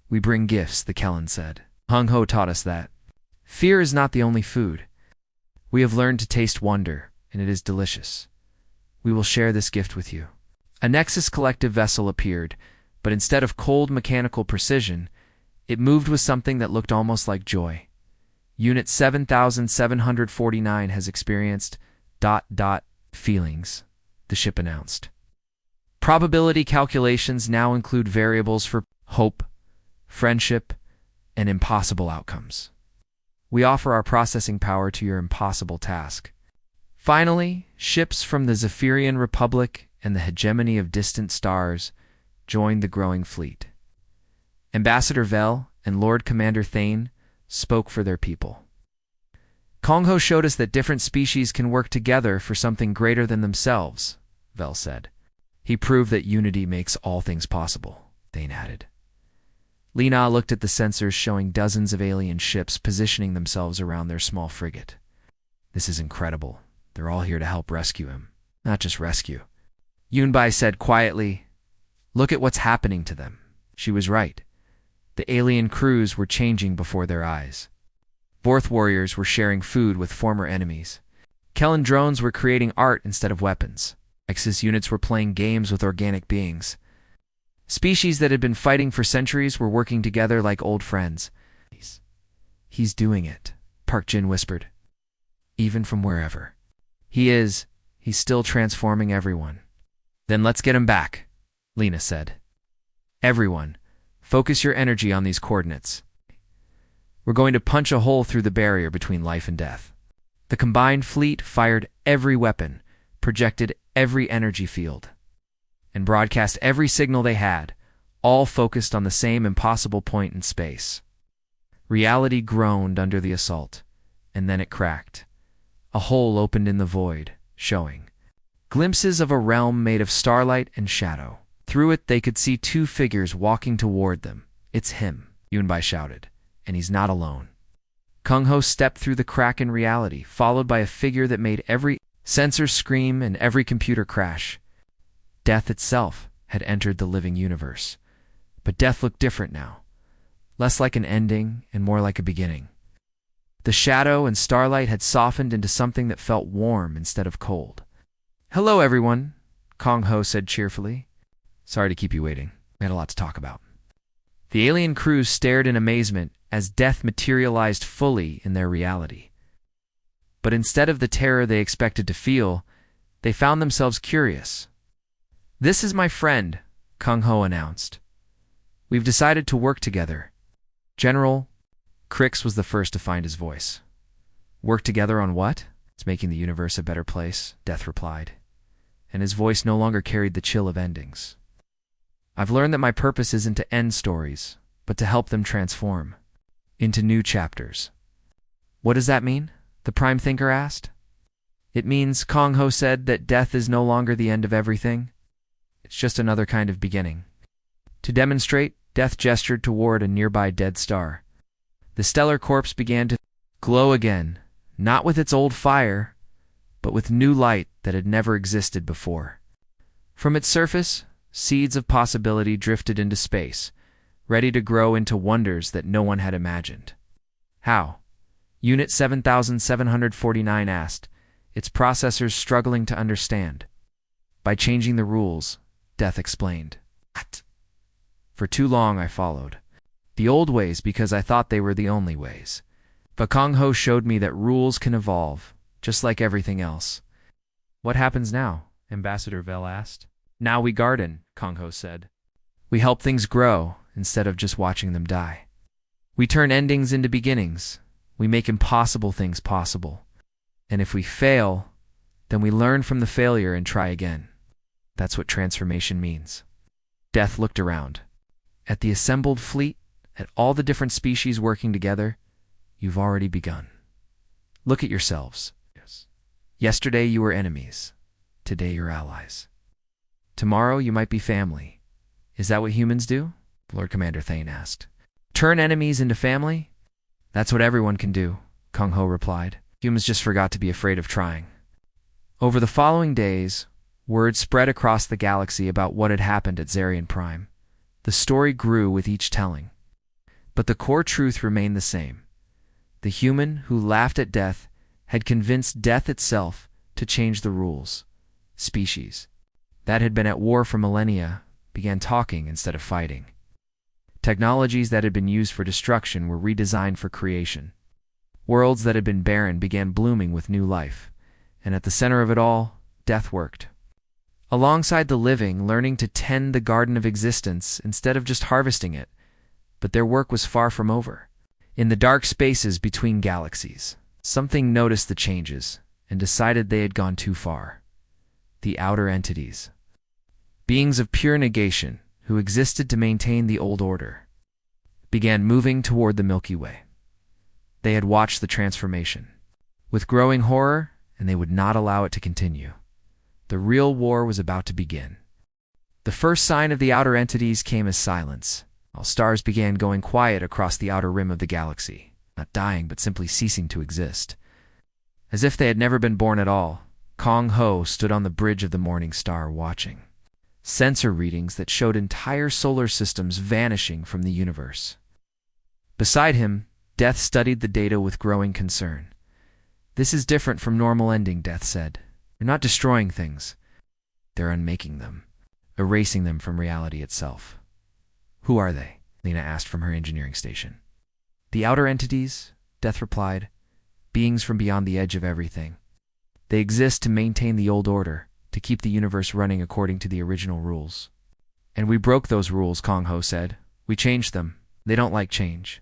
We bring gifts, the Kellen said. Kong Ho taught us that. Fear is not the only food. We have learned to taste wonder, and it is delicious. We will share this gift with you. A Nexus collective vessel appeared, but instead of cold mechanical precision, it moved with something that looked almost like joy. Unit 7749 has experienced ... feelings, the ship announced. Probability calculations now include variables for hope, friendship, and impossible outcomes. We offer our processing power to your impossible task. Finally, ships from the Zephyrian Republic and the hegemony of distant stars joined the growing fleet. Ambassador Vel and Lord Commander Thane spoke for their people. Kong Ho showed us that different species can work together for something greater than themselves, Vel said. He proved that unity makes all things possible, Thane added. Li Na looked at the sensors showing dozens of alien ships positioning themselves around their small frigate. This is incredible. They're all here to help rescue him. Not just rescue. Yoonbai said quietly, Look at what's happening to them. She was right. The alien crews were changing before their eyes. Vorth warriors were sharing food with former enemies. Kellen drones were creating art instead of weapons. Nexus units were playing games with organic beings. Species that had been fighting for centuries were working together like old friends. He's doing it, Park Jin whispered. Even from wherever. He's still transforming everyone. Then let's get him back, Lena said. Everyone, focus your energy on these coordinates. We're going to punch a hole through the barrier between life and death. The combined fleet fired every weapon, projected every energy field. and broadcast every signal they had, all focused on the same impossible point in space. Reality groaned under the assault, and then it cracked. A hole opened in the void, showing glimpses of a realm made of starlight and shadow. Through it they could see two figures walking toward them. "It's him," Yunbai shouted, "and he's not alone." Kung Ho stepped through the crack in reality, followed by a figure that made every sensor scream and every computer crash. Death itself had entered the living universe. But death looked different now, less like an ending and more like a beginning. The shadow and starlight had softened into something that felt warm instead of cold. "Hello, everyone," Kong Ho said cheerfully. "Sorry to keep you waiting. We had a lot to talk about." The alien crew stared in amazement as death materialized fully in their reality. But instead of the terror they expected to feel, they found themselves curious. "This is my friend," Kung Ho announced. "We've decided to work together." "General," Crix was the first to find his voice. "Work together on what?" "It's making the universe a better place," Death replied, and his voice no longer carried the chill of endings. "I've learned that my purpose isn't to end stories, but to help them transform into new chapters." "What does that mean?" the Prime Thinker asked. "It means," Kong Ho said, "that death is no longer the end of everything. It's just another kind of beginning." To demonstrate, Death gestured toward a nearby dead star. The stellar corpse began to glow again, not with its old fire, but with new light that had never existed before. From its surface, seeds of possibility drifted into space, ready to grow into wonders that no one had imagined. "How?" Unit 7749 asked, its processors struggling to understand. "By changing the rules," Death explained. "What?" "For too long I followed the old ways because I thought they were the only ways. But Kong Ho showed me that rules can evolve, just like everything else." "What happens now?" Ambassador Vell asked. "Now we garden," Kong Ho said. "We help things grow instead of just watching them die. We turn endings into beginnings. We make impossible things possible. And if we fail, then we learn from the failure and try again. That's what transformation means." Death looked around. At the assembled fleet, at all the different species working together. "You've already begun. Look at yourselves. Yesterday you were enemies. Today you're allies. Tomorrow you might be family. Is that what humans do?" Lord Commander Thane asked. "Turn enemies into family? That's what everyone can do," Kung Ho replied. "Humans just forgot to be afraid of trying." Over the following days, word spread across the galaxy about what had happened at Zarian Prime. The story grew with each telling. But the core truth remained the same. The human who laughed at death had convinced death itself to change the rules. Species that had been at war for millennia began talking instead of fighting. Technologies that had been used for destruction were redesigned for creation. Worlds that had been barren began blooming with new life. And at the center of it all, death worked. Alongside the living, learning to tend the garden of existence instead of just harvesting it. But their work was far from over. In the dark spaces between galaxies, something noticed the changes and decided they had gone too far. The outer entities. Beings of pure negation who existed to maintain the old order, began moving toward the Milky Way. They had watched the transformation with growing horror, and they would not allow it to continue. The real war was about to begin. The first sign of the outer entities came as silence. All stars began going quiet across the outer rim of the galaxy, not dying but simply ceasing to exist. As if they had never been born at all, Kong Ho stood on the bridge of the morning star watching. Sensor readings that showed entire solar systems vanishing from the universe. Beside him, Death studied the data with growing concern. "This is different from normal ending," Death said. "You're not destroying things. They're unmaking them, erasing them from reality itself." "Who are they?" Lena asked from her engineering station. "The outer entities," Death replied. "Beings from beyond the edge of everything. They exist to maintain the old order, to keep the universe running according to the original rules." "And we broke those rules," Kong Ho said. "We changed them. They don't like change."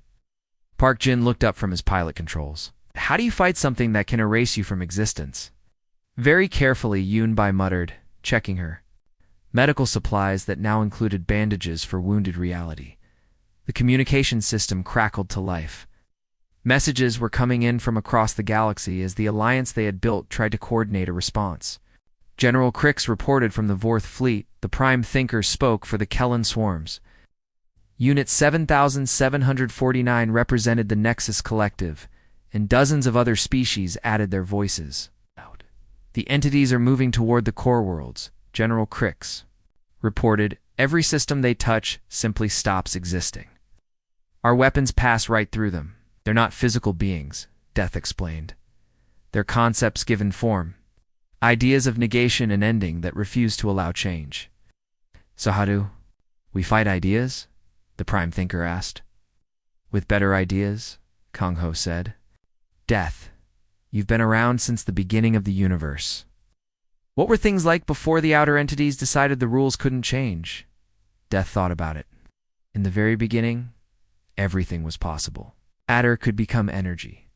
Park Jin looked up from his pilot controls. "How do you fight something that can erase you from existence?" Very carefully, Yunbai muttered, checking her. medical supplies that now included bandages for wounded reality. The communication system crackled to life. Messages were coming in from across the galaxy as the alliance they had built tried to coordinate a response. General Crix reported from the Vorth Fleet. The Prime Thinker spoke for the Kellan swarms. Unit 7749 represented the Nexus Collective, and dozens of other species added their voices. The entities are moving toward the core worlds, General Crix reported. Every system they touch simply stops existing. Our weapons pass right through them. They're not physical beings, Death explained. They're concepts given form. Ideas of negation and ending that refuse to allow change. So how do we fight ideas? The Prime Thinker asked. With better ideas, Kong Ho said. Death, you've been around since the beginning of the universe. What were things like before the outer entities decided the rules couldn't change? Death thought about it. In the very beginning, everything was possible. Matter could become energy.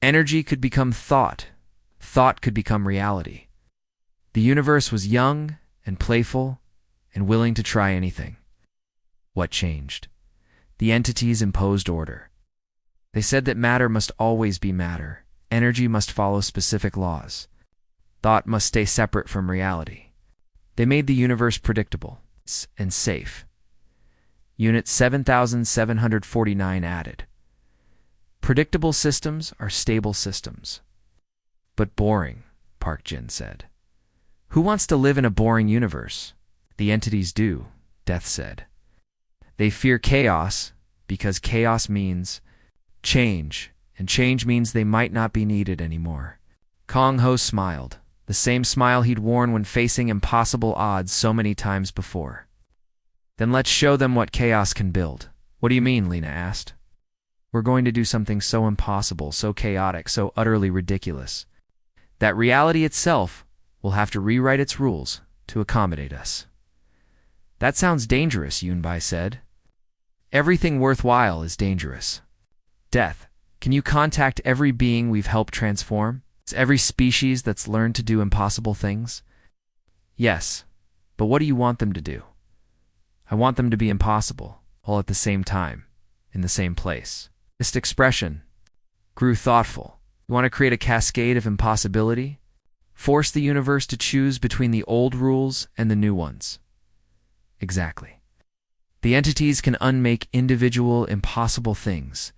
Energy could become thought. Thought could become reality. The universe was young and playful and willing to try anything. What changed? The entities imposed order. They said that matter must always be matter. Energy must follow specific laws. Thought must stay separate from reality. They made the universe predictable and safe. Unit 7749 added. Predictable systems are stable systems. But boring, Park Jin said. Who wants to live in a boring universe? The entities do, Death said. They fear chaos because chaos means change, and change means they might not be needed anymore. Kong Ho smiled, the same smile he'd worn when facing impossible odds so many times before. Then let's show them what chaos can build. What do you mean? Lena asked. We're going to do something so impossible, so chaotic, so utterly ridiculous, that reality itself will have to rewrite its rules to accommodate us. That sounds dangerous, Yunbai said. Everything worthwhile is dangerous. Death, can you contact every being we've helped transform? It's every species that's learned to do impossible things? Yes, but what do you want them to do? I want them to be impossible, all at the same time, in the same place. This expression grew thoughtful. You want to create a cascade of impossibility? Force the universe to choose between the old rules and the new ones. Exactly. The entities can unmake individual impossible things,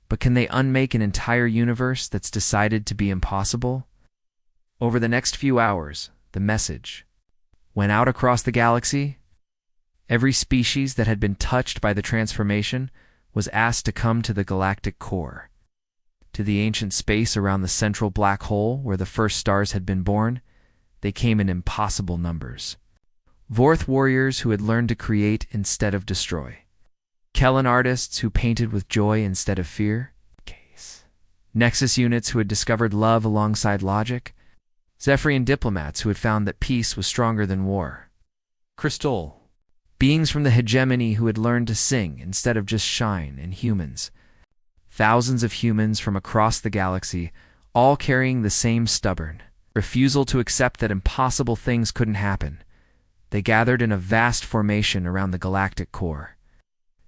but can they unmake an entire universe that's decided to be impossible? Over the next few hours, the message went out across the galaxy. Every species that had been touched by the transformation was asked to come to the galactic core, to the ancient space around the central black hole where the first stars had been born. They came in impossible numbers. Vorth warriors who had learned to create instead of destroy. Kellan artists who painted with joy instead of fear. Nexus units who had discovered love alongside logic. Zephyrian diplomats who had found that peace was stronger than war. Crystal. Beings from the hegemony who had learned to sing instead of just shine, and humans. Thousands of humans from across the galaxy, all carrying the same stubborn refusal to accept that impossible things couldn't happen. They gathered in a vast formation around the galactic core.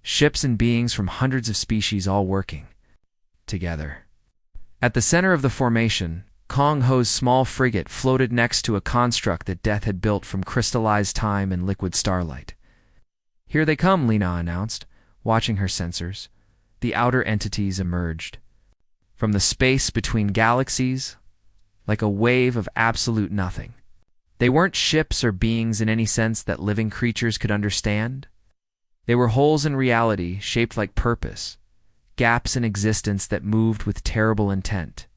Ships and beings from hundreds of species all working together. At the center of the formation, Kong Ho's small frigate floated next to a construct that Death had built from crystallized time and liquid starlight. Here they come, Lena announced, watching her sensors. The outer entities emerged from the space between galaxies like a wave of absolute nothing. They weren't ships or beings in any sense that living creatures could understand. They were holes in reality shaped like purpose, gaps in existence that moved with terrible intent.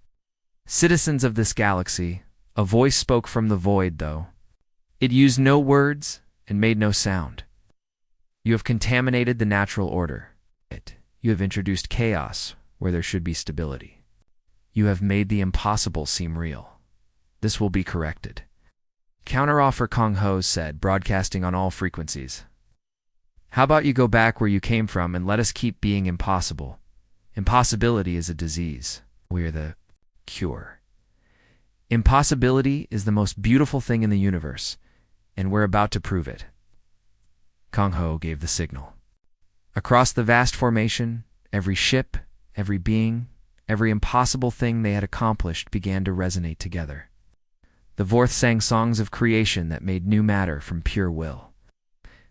Citizens of this galaxy, a voice spoke from the void, though. It used no words and made no sound. You have contaminated the natural order. You have introduced chaos where there should be stability. You have made the impossible seem real. This will be corrected. Counteroffer, Kong Ho said, broadcasting on all frequencies. How about you go back where you came from and let us keep being impossible? Impossibility is a disease. We are the cure. Impossibility is the most beautiful thing in the universe. And we're about to prove it. Kong Ho gave the signal. Across the vast formation, every ship, every being, every impossible thing they had accomplished began to resonate together. The Vorth sang songs of creation that made new matter from pure will.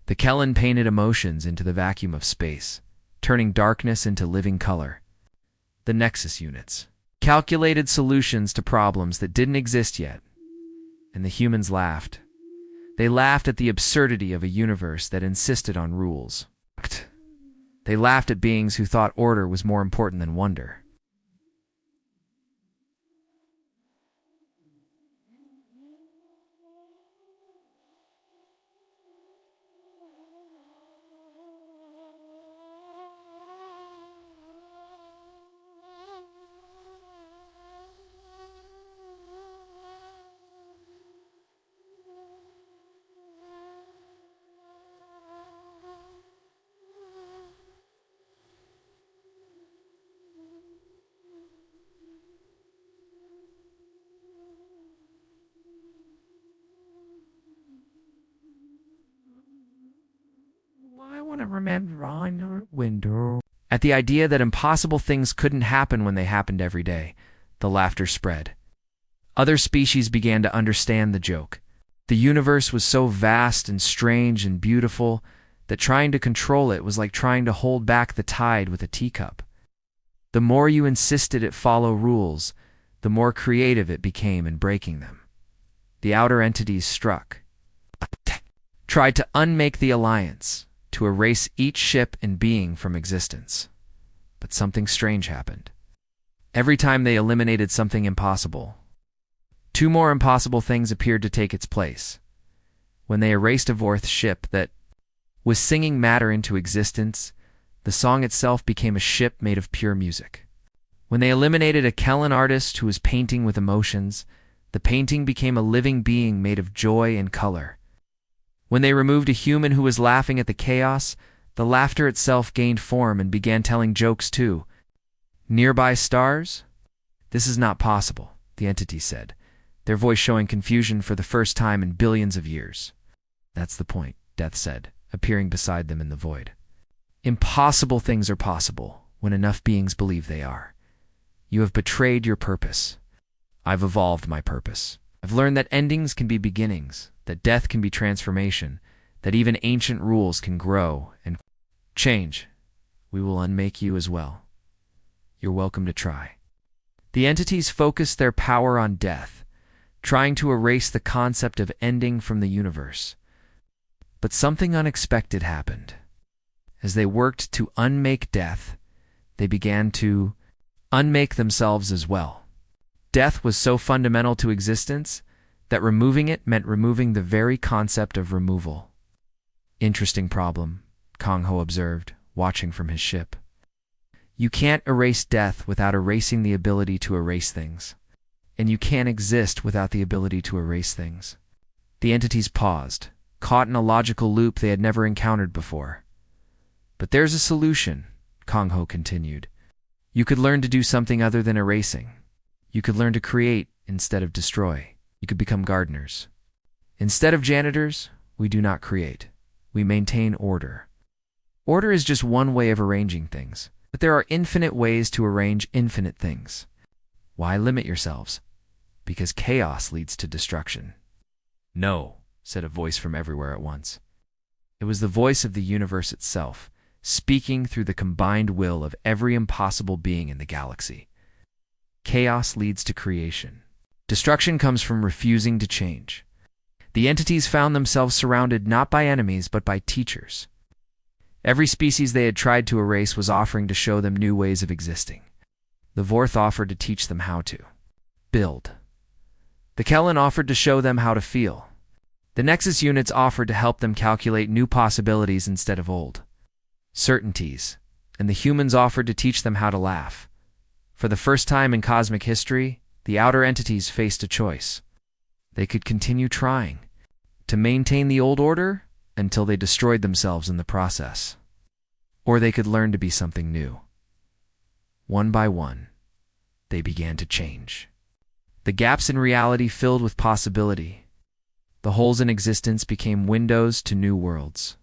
The Kellen painted emotions into the vacuum of space, turning darkness into living color. The Nexus units calculated solutions to problems that didn't exist yet, and the humans laughed. They laughed at the absurdity of a universe that insisted on rules. They laughed at beings who thought order was more important than wonder. I want to remember on your window. At the idea that impossible things couldn't happen when they happened every day, the laughter spread. Other species began to understand the joke. The universe was so vast and strange and beautiful that trying to control it was like trying to hold back the tide with a teacup. The more you insisted it follow rules, the more creative it became in breaking them. The outer entities struck, tried to unmake the alliance, to erase each ship and being from existence. But something strange happened. Every time they eliminated something impossible, two more impossible things appeared to take its place. When they erased a Vorth ship that was singing matter into existence, the song itself became a ship made of pure music. When they eliminated a Kellen artist who was painting with emotions, the painting became a living being made of joy and color. When they removed a human who was laughing at the chaos, the laughter itself gained form and began telling jokes too. Nearby stars? This is not possible, the entity said, their voice showing confusion for the first time in billions of years. That's the point, Death said, appearing beside them in the void. Impossible things are possible when enough beings believe they are. You have betrayed your purpose. I've evolved my purpose. I've learned that endings can be beginnings, that death can be transformation, that even ancient rules can grow and change. We will unmake you as well. You're welcome to try. The entities focused their power on death, trying to erase the concept of ending from the universe. But something unexpected happened. As they worked to unmake death, they began to unmake themselves as well. Death was so fundamental to existence that removing it meant removing the very concept of removal. Interesting problem, Kong Ho observed, watching from his ship. You can't erase death without erasing the ability to erase things. And you can't exist without the ability to erase things. The entities paused, caught in a logical loop they had never encountered before. But there's a solution, Kong Ho continued. You could learn to do something other than erasing. You could learn to create instead of destroy. You could become gardeners. Instead of janitors, we do not create. We maintain order. Order is just one way of arranging things, but there are infinite ways to arrange infinite things. Why limit yourselves? Because chaos leads to destruction. No, said a voice from everywhere at once. It was the voice of the universe itself, speaking through the combined will of every impossible being in the galaxy. Chaos leads to creation. Destruction comes from refusing to change. The entities found themselves surrounded not by enemies but by teachers. Every species they had tried to erase was offering to show them new ways of existing. The Vorth offered to teach them how to build. The Kellen offered to show them how to feel. The Nexus units offered to help them calculate new possibilities instead of old certainties, and the humans offered to teach them how to laugh. For the first time in cosmic history, the outer entities faced a choice. They could continue trying to maintain the old order until they destroyed themselves in the process. Or they could learn to be something new. One by one, they began to change. The gaps in reality filled with possibility. The holes in existence became windows to new worlds.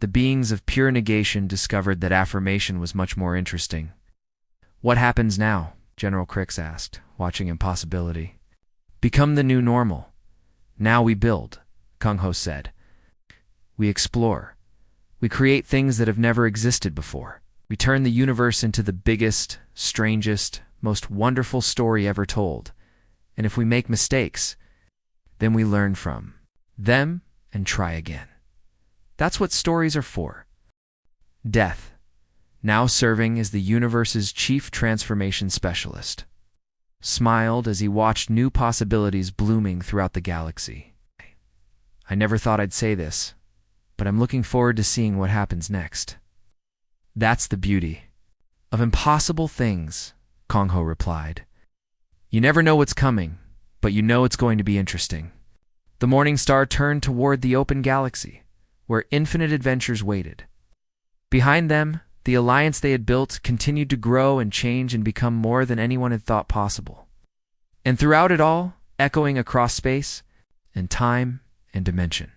The beings of pure negation discovered that affirmation was much more interesting. What happens now? General Crix asked, watching Impossibility. Become the new normal. Now we build, Kung Ho said. We explore. We create things that have never existed before. We turn the universe into the biggest, strangest, most wonderful story ever told. And if we make mistakes, then we learn from them and try again. That's what stories are for. Death, now serving as the universe's chief transformation specialist, smiled as he watched new possibilities blooming throughout the galaxy. I never thought I'd say this, but I'm looking forward to seeing what happens next. That's the beauty of impossible things, Kong Ho replied. You never know what's coming, but you know it's going to be interesting. The Morning Star turned toward the open galaxy, where infinite adventures waited. Behind them, the alliance they had built continued to grow and change and become more than anyone had thought possible. And throughout it all, echoing across space and time and dimension,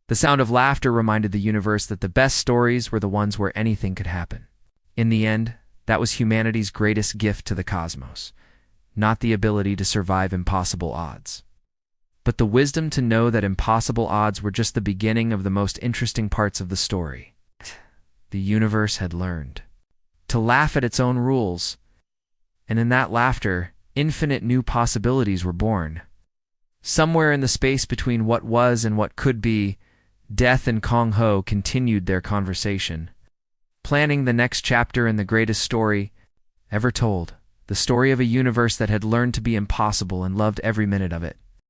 the sound of laughter reminded the universe that the best stories were the ones where anything could happen. In the end, that was humanity's greatest gift to the cosmos, not the ability to survive impossible odds, but the wisdom to know that impossible odds were just the beginning of the most interesting parts of the story. The universe had learned to laugh at its own rules, and in that laughter, infinite new possibilities were born. Somewhere in the space between what was and what could be, Death and Kong Ho continued their conversation, planning the next chapter in the greatest story ever told, the story of a universe that had learned to be impossible and loved every minute of it.